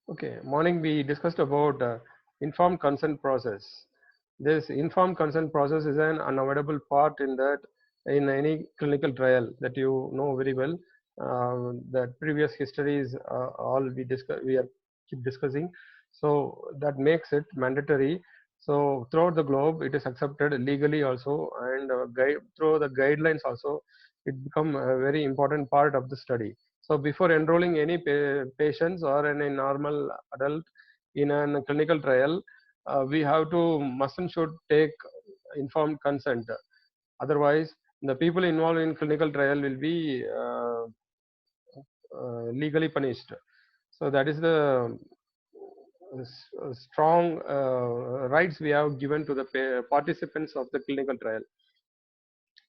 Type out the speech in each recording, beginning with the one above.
Okay, morning we discussed about informed consent process. This informed consent process is an unavoidable part in that in any clinical trial that you know very well. That previous histories all we are keep discussing. So that makes it mandatory. So throughout the globe, it is accepted legally also, and through the guidelines also, it become a very important part of the study. So before enrolling any patients or any normal adult in a clinical trial, we have to must and should take informed consent. Otherwise, the people involved in clinical trial will be legally punished. So that is the strong rights we have given to the participants of the clinical trial.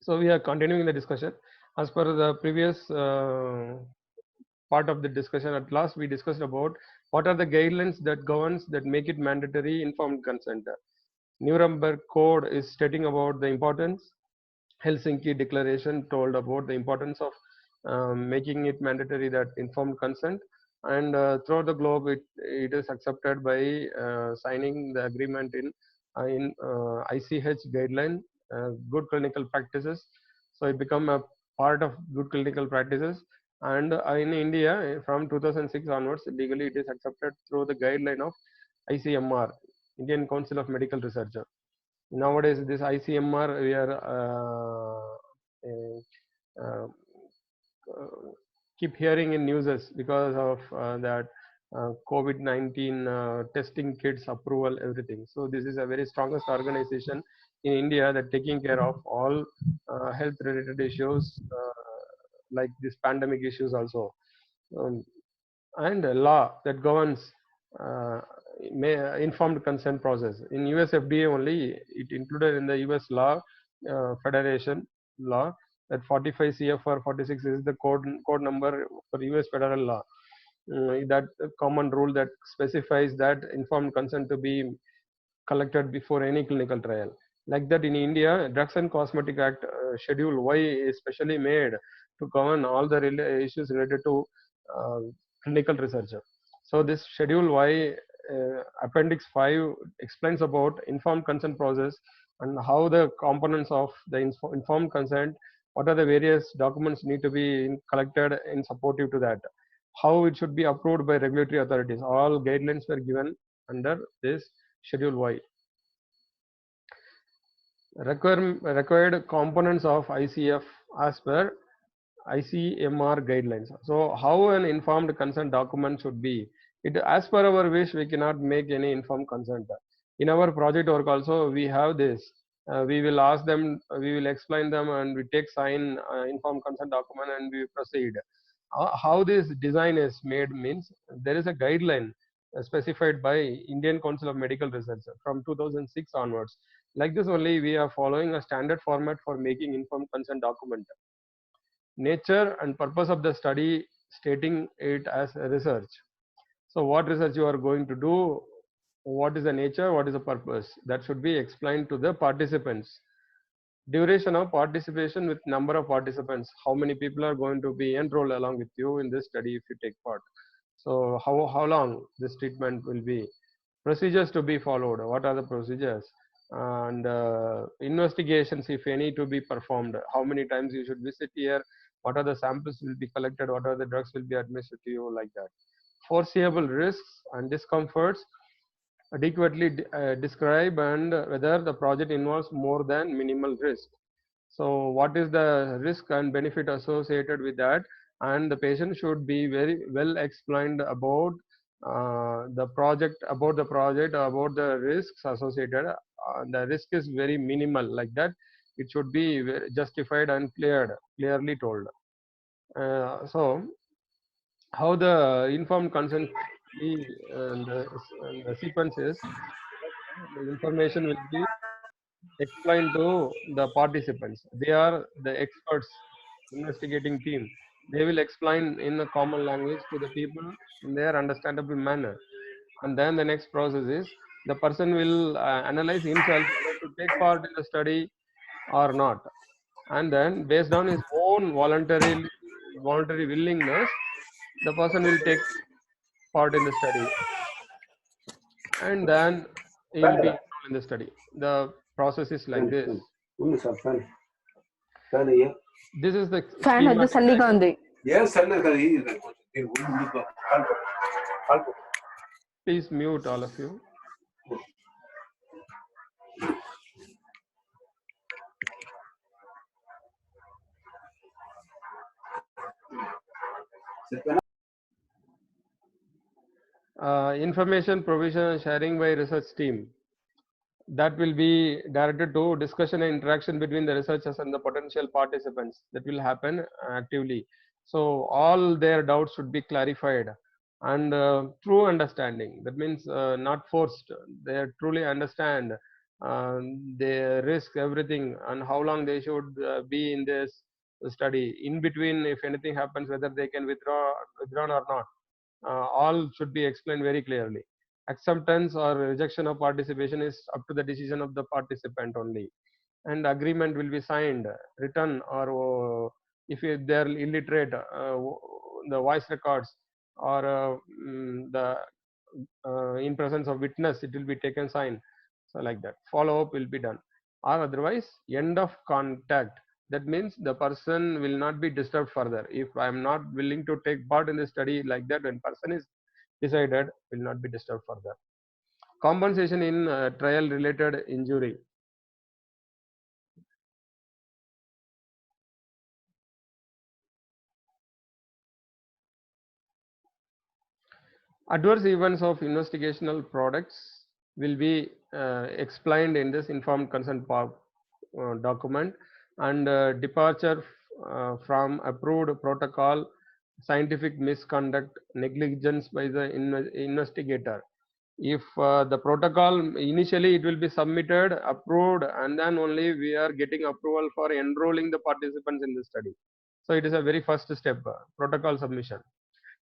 So we are continuing the discussion as per the previous part of the discussion. At last we discussed about what are the guidelines that governs that make it mandatory informed consent. Nuremberg Code is stating about the importance. Helsinki Declaration told about the importance of making it mandatory that informed consent, and throughout the globe it is accepted by signing the agreement in ICH guideline, good clinical practices. So it become a part of good clinical practices, and in India from 2006 onwards legally it is accepted through the guideline of ICMR, Indian Council of Medical Research. Nowadays this ICMR we are uh, uh, keep hearing in newses because of that COVID-19 testing kits approval, everything. So this is a very strongest organization in India that taking care of all health related issues like this pandemic issues also. Um, and a law that governs uh, informed consent process. In US FDA only, it included in the US law, federation law, that 45 CFR 46 is the code number for US federal law. That common rule that specifies that informed consent to be collected before any clinical trial. Like that in India, Drugs and Cosmetic Act Schedule Y is specially made to govern all the issues related to uh, clinical research. So this Schedule Y, Appendix 5, explains about informed consent process and how the components of the informed consent, what are the various documents need to be collected in supportive to that, how it should be approved by regulatory authorities. All guidelines were given under this Schedule Y. Required components of ICF as per ICMR guidelines. So how an informed consent document should be? It as per our wish, we cannot make any informed consent. In our project work also, we have this. We will ask them, we will explain them, and we take sign informed consent document, and we proceed. How this design is made means there is a guideline specified by Indian Council of Medical Research from 2006 onwards. Like this only, we are following a standard format for making informed consent document. Nature and purpose of the study stating it as a research. So what research you are going to do, what is the nature, what is the purpose, that should be explained to the participants. Duration of participation with number of participants, how many people are going to be enrolled along with you in this study if you take part. So how long this treatment will be, procedures to be followed, what are the procedures, and investigations if any to be performed, how many times you should visit here, what are the samples will be collected, what are the drugs will be administered to you, like that. Foreseeable risks and discomforts adequately describe, and whether the project involves more than minimal risk. So what is the risk and benefit associated with that, and the patient should be very well explained about the project, about the risks associated. The risk is very minimal, like that it should be justified and clearly told. So how the informed consent be, and the sequence is, the information will be explained to the participants. They are the experts, investigating team. They will explain in a common language to the people in their understandable manner. And then the next process is the person will analyze himself whether to take part in the study or not. And then based on his own voluntary willingness, the person will take. part in the study, and then he will be enrolled in the study. The process is like this. This is the fan వద్దు schematic చల్లిగా diagram. ఉంది. Please mute all of you. Information provision and sharing by research team. That will be directed to discussion and interaction between the researchers and the potential participants. That will happen actively. So all their doubts should be clarified, and true understanding. That means not forced. They truly understand the risk, everything, and how long they should be in this study. In between, if anything happens, whether they can withdrawn or not, all should be explained very clearly. Acceptance or rejection of participation is up to the decision of the participant only, and agreement will be signed, written, or if they are illiterate, the voice records, or the in presence of witness, it will be taken sign. So like that, follow up will be done, or otherwise end of contact. That means the person will not be disturbed further. If I am not willing to take part in the study, like that, when person is decided, will not be disturbed further. Compensation in trial related injury. Adverse events of investigational products will be explained in this informed consent document, and departure from approved protocol, scientific misconduct, negligence by the investigator. If the protocol initially it will be submitted, approved, and then only we are getting approval for enrolling the participants in the study. So it is a very first step, protocol submission.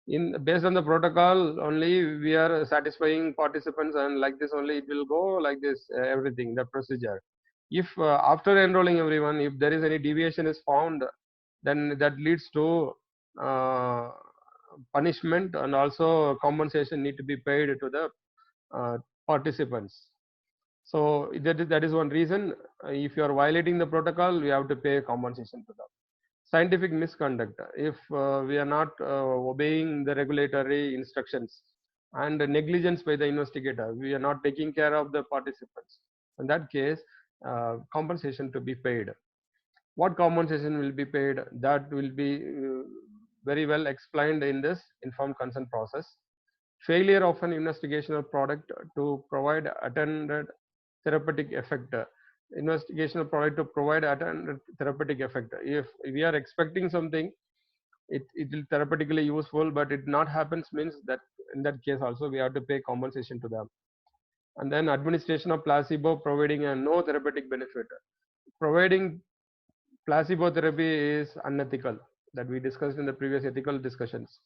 In based on the protocol only we are satisfying participants, and like this only it will go like this, everything, the procedure. If after enrolling everyone, if there is any deviation is found, then that leads to uh, punishment, and also compensation need to be paid to the uh, participants. So that is one reason. If you are violating the protocol, we have to pay compensation to them. Scientific misconduct. If we are not obeying the regulatory instructions, and negligence by the investigator, we are not taking care of the participants. In that case, compensation to be paid. What compensation will be paid? That will be very well explained in this informed consent process. Failure of an investigational product to provide attended therapeutic effect. Investigational product to provide attended therapeutic effect. If we are expecting something, it will therapeutically useful, but it not happens, means that in that case also we have to pay compensation to them. And then administration of placebo providing a no therapeutic benefit. Providing placebo therapy is unethical, that we discussed in the previous ethical discussions.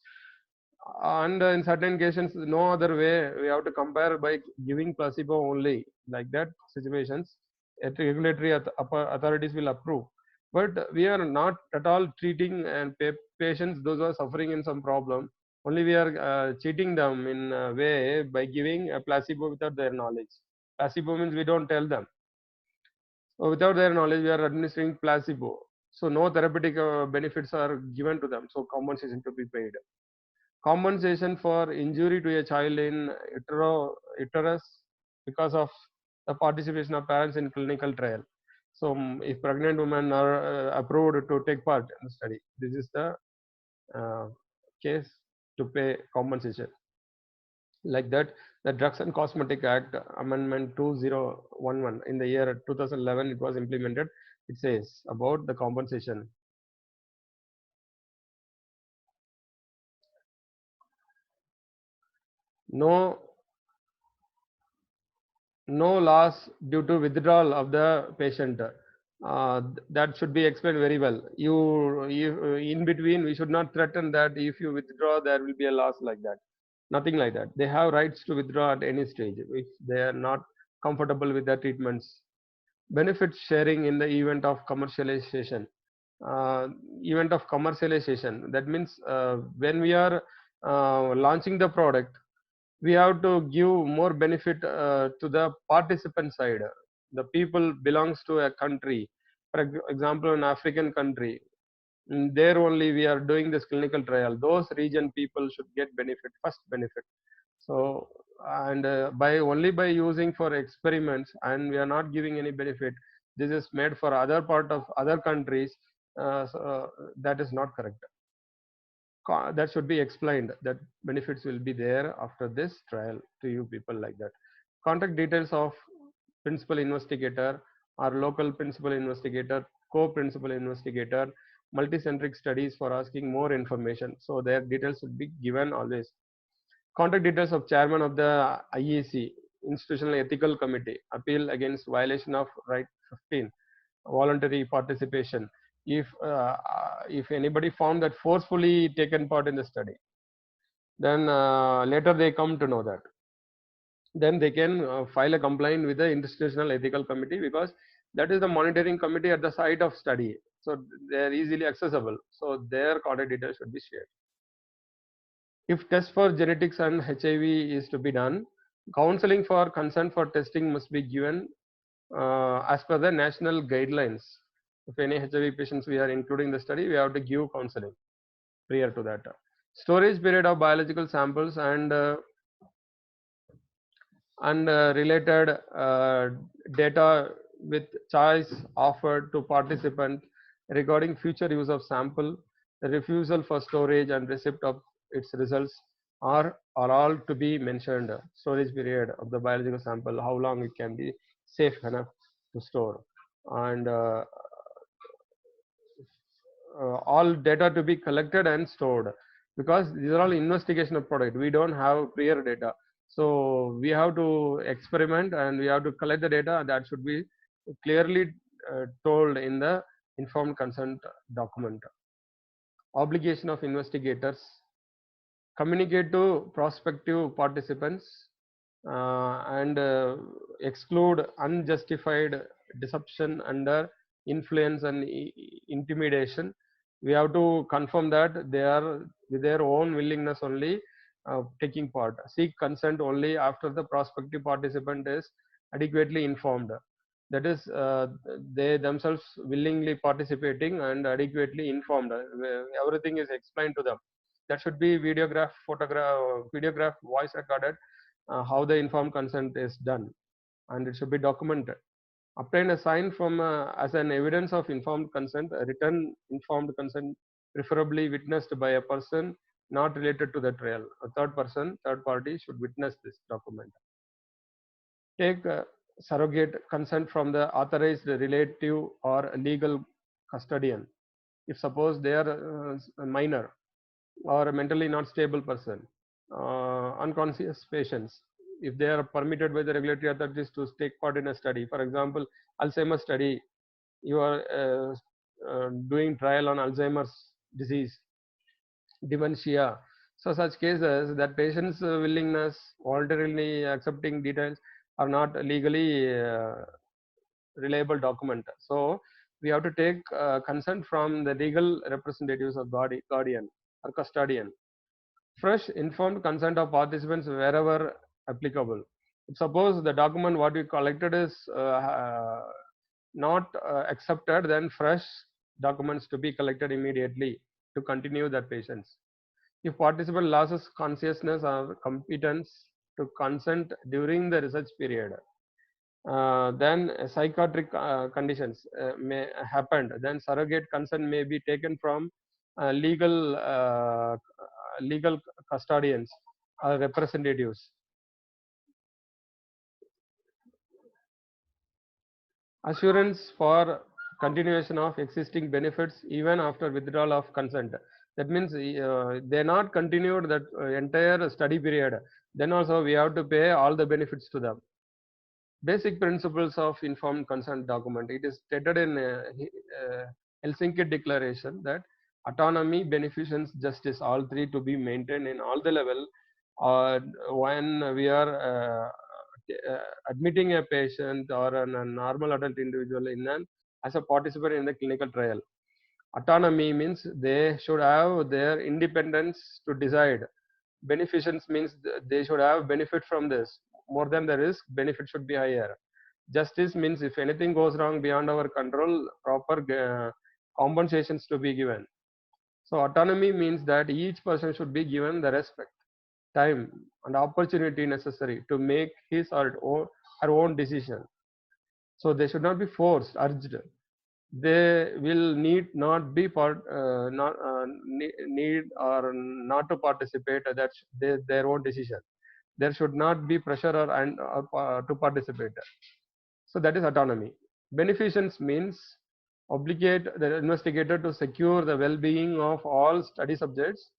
And in certain cases, no other way, we have to compare by giving placebo only, like that situations, regulatory authorities will approve. But we are not at all treating and patients, those who are suffering in some problem, only we are cheating them in a way by giving a placebo without their knowledge. Placebo means we don't tell them. So without their knowledge, we are administering placebo. So no therapeutic benefits are given to them. So compensation to be paid. Compensation for injury to a child in uterus because of the participation of parents in clinical trial. So if pregnant women are approved to take part in the study, this is the case to pay compensation. Like that, the Drugs and Cosmetic Act Amendment 2011 in the year 2011 it was implemented. It says about the compensation. No loss due to withdrawal of the patient. That should be explained very well. You in between, we should not threaten that if you withdraw, there will be a loss, like that. Nothing like that. They have rights to withdraw at any stage if they are not comfortable with the treatments. Benefit sharing in the event of commercialization. Event of commercialization. That means when we are launching the product, we have to give more benefit to the participant side. The people belongs to a country, for example, an African country. There only we are doing this clinical trial. Those region people should get benefit, first benefit. So, and by only by using for experiments, and we are not giving any benefit. This is made for other part of other countries. That is not correct. That should be explained that benefits will be there after this trial to you people like that. Contact details of principal investigator or local principal investigator, co-principal investigator, multicentric studies for asking more information. So their details should be given always. Contact details of chairman of the IEC, Institutional Ethical Committee, appeal against violation of right 15, voluntary participation. If anybody found that forcefully taken part in the study, then later they come to know that, then they can file a complaint with the Institutional Ethical Committee, because that is the monitoring committee at the site of study. So they are easily accessible. So their contact details should be shared. If test for genetics and HIV is to be done, counseling for consent for testing must be given as per the national guidelines. If any HIV patients we are including the study, we have to give counseling prior to that. Storage period of biological samples and related data with choice offered to participant regarding future use of sample, the refusal for storage and receipt of its results are all to be mentioned. Storage period of the biological sample, how long it can be safe enough to store, and all data to be collected and stored, because these are all investigational product. We don't have prior data, so we have to experiment and we have to collect the data. That should be clearly told in the informed consent document. Obligation of investigators: communicate to prospective participants and exclude unjustified deception under influence and intimidation. We have to confirm that they are with their own willingness only taking part. Seek consent only after the prospective participant is adequately informed. That is, they themselves willingly participating and adequately informed. Everything is explained to them. That should be videograph, photograph, videograph, voice recorded, how the informed consent is done, and it should be documented. Obtain a sign from as an evidence of informed consent, a written informed consent, preferably witnessed by a person not related to the trial. A third person, third party should witness this document. Take surrogate consent from the authorized relative or legal custodian. If suppose they are a minor or a mentally not stable person, unconscious patients, if they are permitted by the regulatory authorities to take part in a study, for example, Alzheimer's study, you are doing trial on Alzheimer's disease, dementia. So such cases, that patient's willingness, voluntarily accepting details are not legally reliable document. So we have to take consent from the legal representatives of guardian or custodian. Fresh informed consent of participants wherever applicable. Suppose the document what we collected is not accepted, then fresh documents to be collected immediately to continue that patients. If participant loses consciousness or competence to consent during the research period, then psychiatric conditions may happen, then surrogate consent may be taken from legal custodians or representatives. Assurance for continuation of existing benefits even after withdrawal of consent. That means they not continued that entire study period. Then also we have to pay all the benefits to them. Basic principles of informed consent document. It is stated in Helsinki Declaration that autonomy, beneficence, justice, all three to be maintained in all the level. When we are admitting a patient or a normal adult individual as a participant in the clinical trial. Autonomy means they should have their independence to decide beneficence means they should have benefit from this. More than the risk, benefit should be higher. Justice means if anything goes wrong beyond our control, proper compensations to be given. So autonomy means that each person should be given the respect, time, and opportunity necessary to make his or her own decision. So they should not be forced, urged. They will need not be not need or not to participate. That's their own decision. There should not be pressure or to participate. So that is autonomy. Beneficence means obligate the investigator to secure the well-being of all study subjects.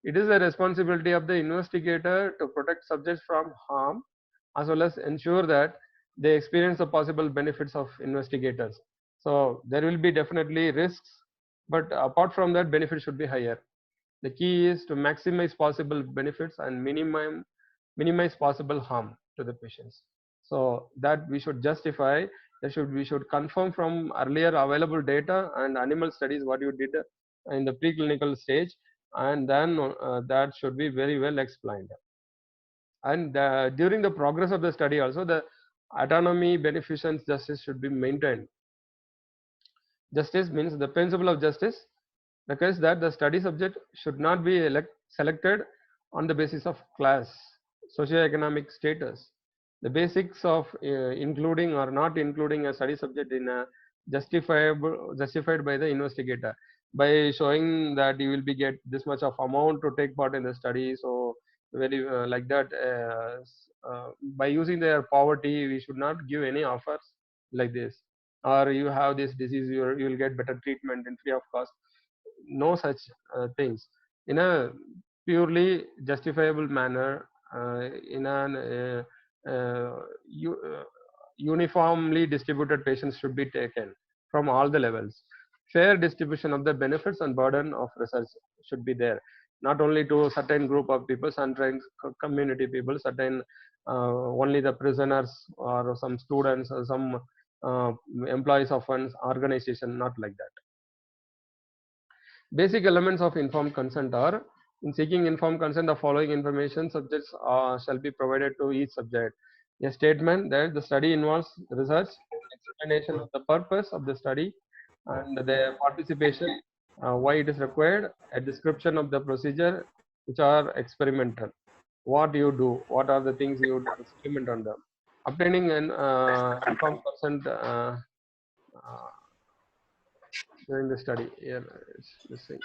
It is the responsibility of the investigator to protect subjects from harm as well as ensure that they experience the possible benefits of investigators. So there will be definitely risks, but apart from that, benefits should be higher. The key is to maximize possible benefits and minimize possible harm to the patients. So that we should justify, we should confirm from earlier available data and animal studies what you did in the preclinical stage, and then that should be very well explained. And during the progress of the study also, the autonomy, beneficence, justice should be maintained. Justice means the principle of justice requires that the study subject should not be selected on the basis of class, socioeconomic status, the basics of including or not including a study subject in a justified by the investigator by showing that you will be get this much of amount to take part in the study. So very like that, by using their poverty, we should not give any offers like this, or you have this disease, you will get better treatment and free of cost. No such things. In a purely justifiable manner, in an uniformly distributed patients should be taken from all the levels. Fair distribution of the benefits and burden of research should be there, not only to certain group of people, certain community people, certain only the prisoners or some students or some uh, employees of an organization, not like that. Basic elements of informed consent are: in seeking informed consent, the following information subjects shall be provided to each subject. A statement that the study involves research, explanation of the purpose of the study and the participation, why it is required, a description of the procedure which are experimental, what you do, what are the things you experiment on them. Obtaining an informed consent uh, during the study. Here it's missing.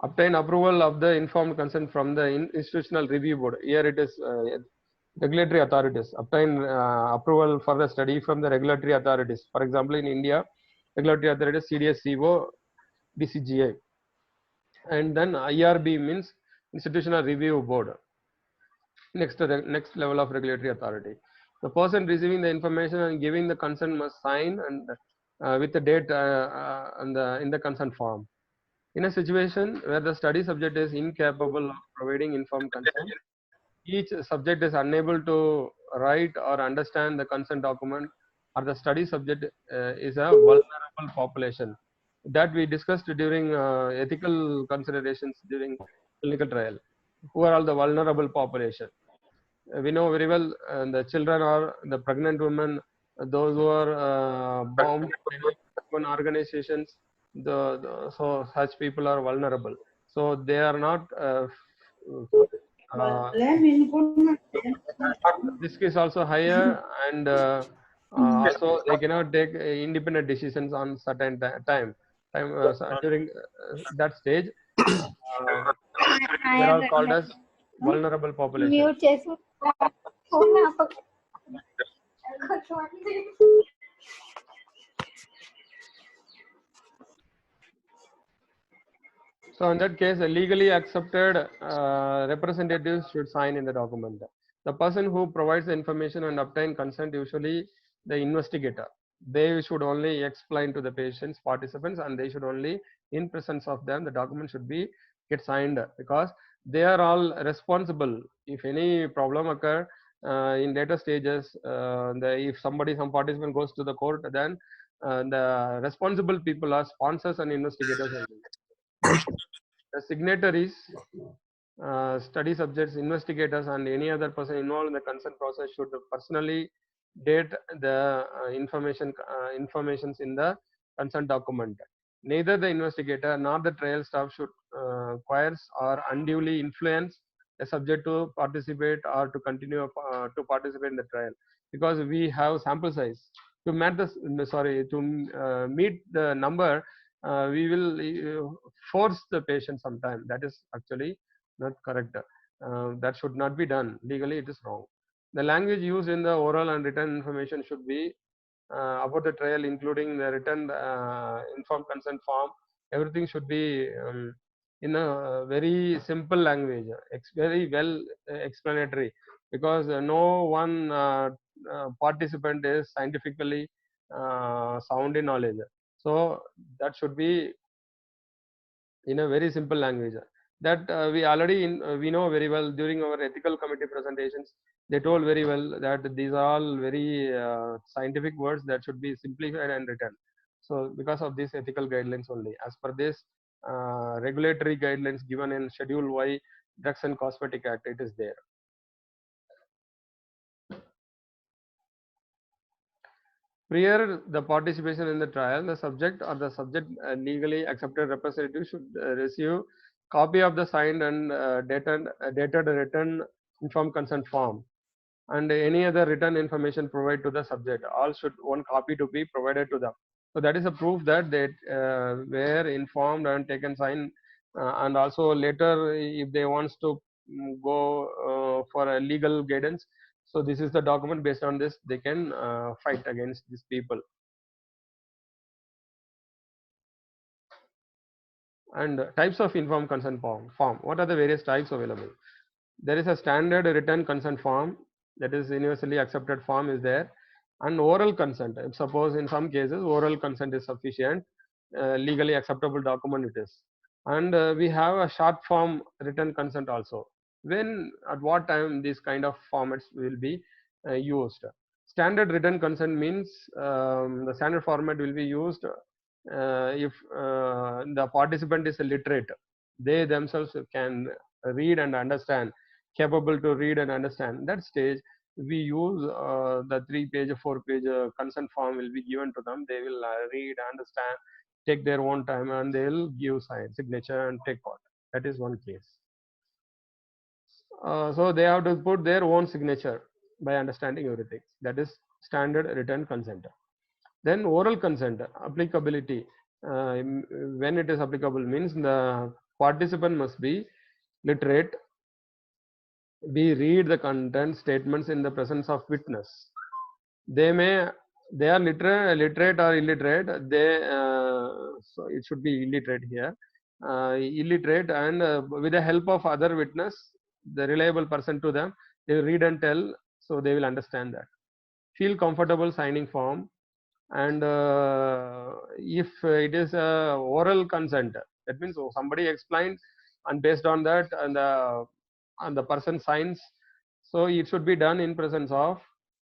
Obtain approval of the informed consent from the institutional review board. Here it is regulatory authorities. Obtain approval for the study from the regulatory authorities. For example, in India, regulatory authorities CDSCO, DCGI, and then IRB means institutional review board. Next level of regulatory authority. The person receiving the information and giving the consent must sign and with the date in the consent form. In a situation where the study subject is incapable of providing informed consent, each subject is unable to write or understand the consent document, or the study subject is a vulnerable population. That we discussed during ethical considerations during clinical trial. Who are all the vulnerable population? We know very well the children or the pregnant women, those who are bound to organizations, so such people are vulnerable. So they are not uh, risk is also higher, and also they cannot take independent decisions on certain time during that stage. uh, they are all called as vulnerable population. Mute చేసి phone ఆపకు. So in that case, a legally accepted representatives should sign in the document. The person who provides the information and obtain consent, usually the investigator, they should only explain to the patients, participants, and they should only, in presence of them, the document should be get signed, because they are all responsible. If any problem occur in later stages, if some participant goes to the court, then the responsible people are sponsors and investigators only. The signatories Study subjects, investigators, and any other person involved in the consent process should personally date the informations in the consent document. Neither the investigator nor the trial staff should coerce or unduly influence a subject to participate or to continue to participate in the trial, because we have sample size to meet meet the number. We will force the patient sometime. That is actually not correct. That should not be done. Legally, it is wrong. The language used in the oral and written information should be about the trial, including the written informed consent form. Everything should be in a very simple language, very well explanatory, because no one participant is scientifically sound in knowledge. So that should be in a very simple language that we know very well. During our ethical committee presentations, they told very well that these are all very scientific words that should be simplified and written. So because of these ethical guidelines only, as per this regulatory guidelines given in Schedule Y Drugs and Cosmetic Act, it is there. Prior the participation in the trial, the subject or the subject legally accepted representative should receive copy of the signed and dated written informed consent form and any other written information provided to the subject. All should one copy to be provided to them. So that is a proof that they were informed and taken sign. And also later, if they wants to go for a legal guidance, so this is the document. Based on this, they can fight against these people. And types of informed consent form. What are the various types available? There is a standard written consent form, that is universally accepted form is there, and oral consent. If suppose in some cases oral consent is sufficient, legally acceptable document it is. And we have a short form written consent also. When at what time these kind of formats will be used? Standard written consent means the standard format will be used if the participant is literate, they themselves can read and understand, capable to read and understand. That stage we use the 3 page 4 page consent form will be given to them. They will read, understand, take their own time, and they will give signature and take part. That is one case. So they have to put their own signature by understanding everything. That is standard written consent. Then oral consent applicability. When it is applicable means the participant must be literate, be read the content statements in the presence of witness. They may they are literate or illiterate. So it should be illiterate here. Illiterate, and with the help of other witness, the reliable person to them, they will read and tell, so they will understand that. Feel comfortable signing form. And if it is a oral consent, that means somebody explained, and based on that, and the person signs, so it should be done in presence of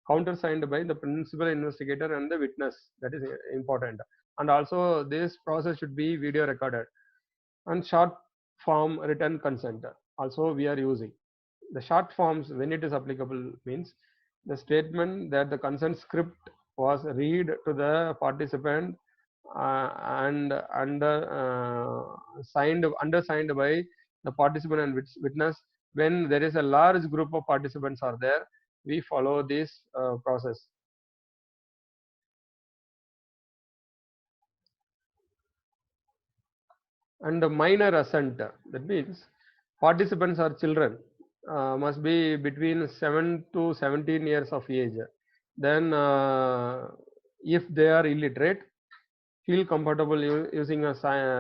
countersigned by the principal investigator and the witness. That is important. And also this process should be video recorded. And short form written consent also we are using. The short forms, when it is applicable, means the statement that the consent script was read to the participant and undersigned by the participant and witness. When there is a large group of participants are there, we follow this process. And the minor assent, that means participants are children, must be between 7 to 17 years of age. Then if they are illiterate, feel comfortable using a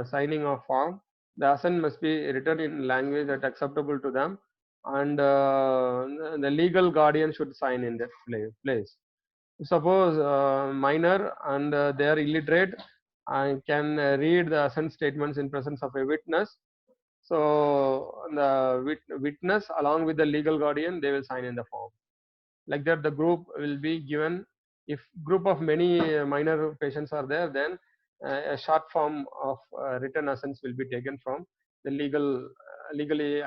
signing of form, the assent must be written in language that acceptable to them, and the legal guardian should sign in that place. Suppose minor and they are illiterate and can read the assent statements in presence of a witness, so the witness along with the legal guardian, they will sign in the form. Like that, the group will be given. If group of many minor patients are there, then a short form of written assents will be taken from the legally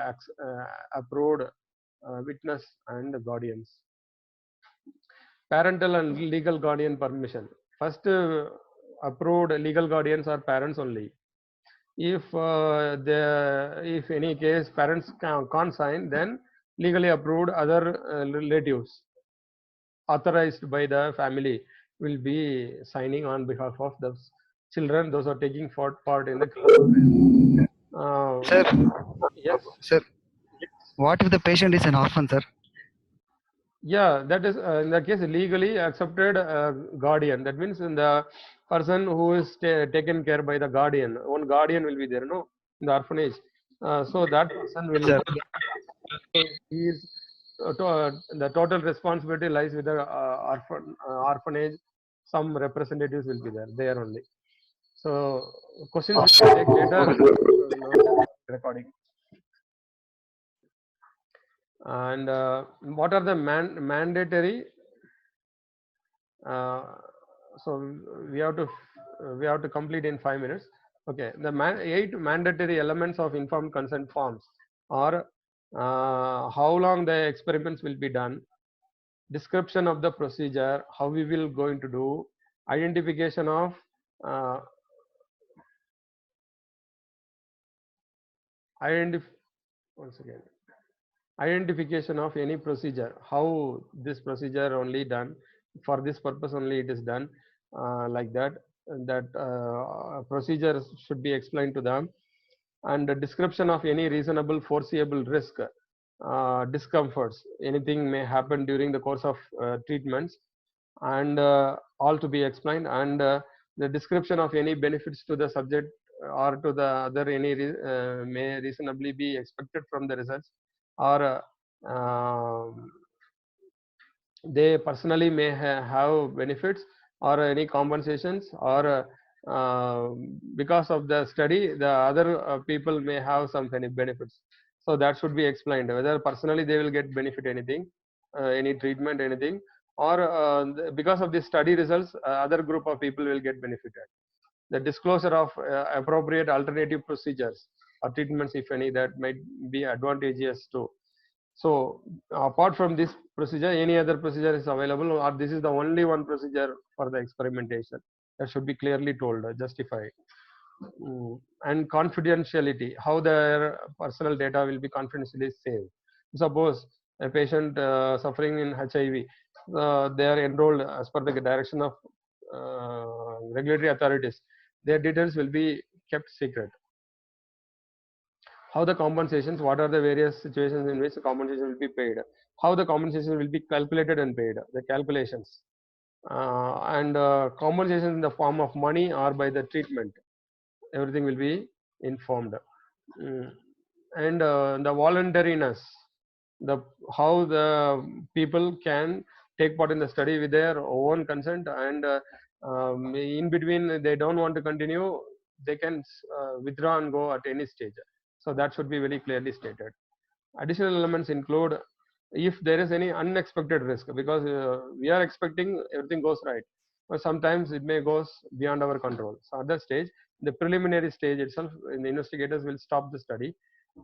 approved witness and guardians. Parental and legal guardian permission. First, approved legal guardians are parents only. If if any case parents can't sign, then legally approved other relatives authorized by the family will be signing on behalf of the children, those are taking part in the class. Sir, Yes. sir, what if the patient is an orphan, sir? Yeah, that is in that case legally accepted guardian. That means in the person who is taken care by the guardian. One guardian will be there, no, in the orphanage. So that person will. Sir. He is the total responsibility lies with the orphanage. Some representatives will be there. There only. So questions will take later. Recording. And what are the mandatory? So we have to complete in 5 minutes. Okay, the 8 mandatory elements of informed consent forms are how long the experiments will be done, description of the procedure, how we will going to do, identification of once again, identification of any procedure, how this procedure only done, for this purpose only it is done, like that procedures should be explained to them, and the description of any reasonable foreseeable risk, discomforts, anything may happen during the course of treatments, and all to be explained, and the description of any benefits to the subject or to the other any may reasonably be expected from the results, or they personally may have benefits or any compensations, or because of the study the other people may have some benefits. So that should be explained, whether personally they will get benefit anything, any treatment anything, or because of the study results other group of people will get benefited. The disclosure of appropriate alternative procedures or treatments, if any, that might be advantageous too. So apart from this procedure, any other procedure is available, or this is the only one procedure for the experimentation, that should be clearly told, justified. And confidentiality, how their personal data will be confidentially saved. Suppose a patient suffering in HIV, they are enrolled as per the direction of regulatory authorities, their details will be kept secret. How the compensations, what are the various situations in which the compensation will be paid, how the compensation will be calculated and paid, the calculations, and compensation in the form of money or by the treatment, everything will be informed. And the voluntariness, the how the people can take part in the study with their own consent, and in between they don't want to continue, they can withdraw and go at any stage. So that should be very clearly stated. Additional elements include if there is any unexpected risk, because we are expecting everything goes right, but sometimes it may goes beyond our control. So at that stage, the preliminary stage itself, the investigators will stop the study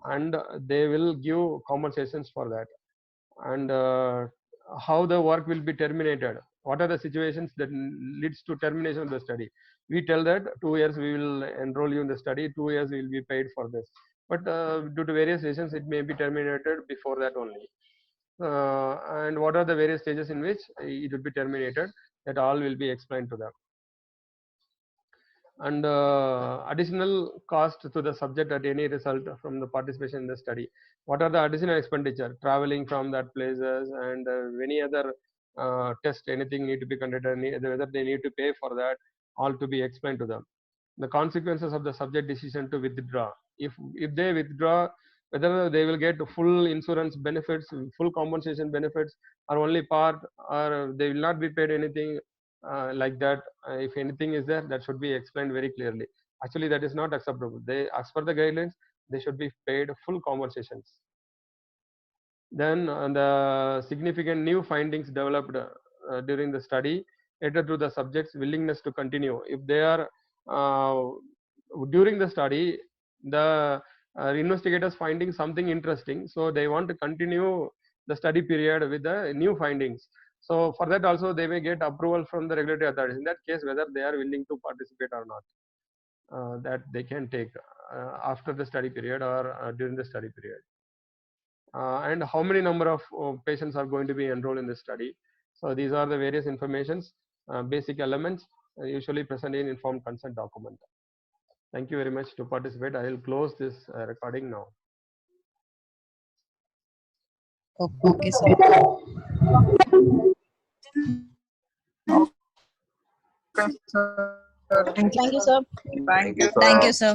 and they will give compensations for that. And how the work will be terminated, what are the situations that leads to termination of the study. We tell that 2 years we will enroll you in the study, 2 years we will be paid for this, but due to various reasons it may be terminated before that only. And what are the various stages in which it will be terminated, that all will be explained to them. And additional cost to the subject at any result from the participation in the study. What are the additional expenditure, traveling from that places, and any other test, anything need to be conducted, whether they need to pay for that, all to be explained to them. The consequences of the subject decision to withdraw, if they withdraw, whether they will get full insurance benefits, full compensation benefits, or only part, or they will not be paid anything, like that. If anything is there, that should be explained very clearly. Actually that is not acceptable. They, as per the guidelines, they should be paid full compensations. Then the significant new findings developed during the study added to the subject's willingness to continue. If they are during the study, the investigators finding something interesting, so they want to continue the study period with the new findings. So for that also they may get approval from the regulatory authorities. In that case, whether they are willing to participate or not, that they can take after the study period or during the study period. And how many number of patients are going to be enrolled in this study. So these are the various informations, basic elements usually present in informed consent document. Thank you very much to participate. I will close this recording now. Okay, sir. Thank you, sir. Thank you, sir.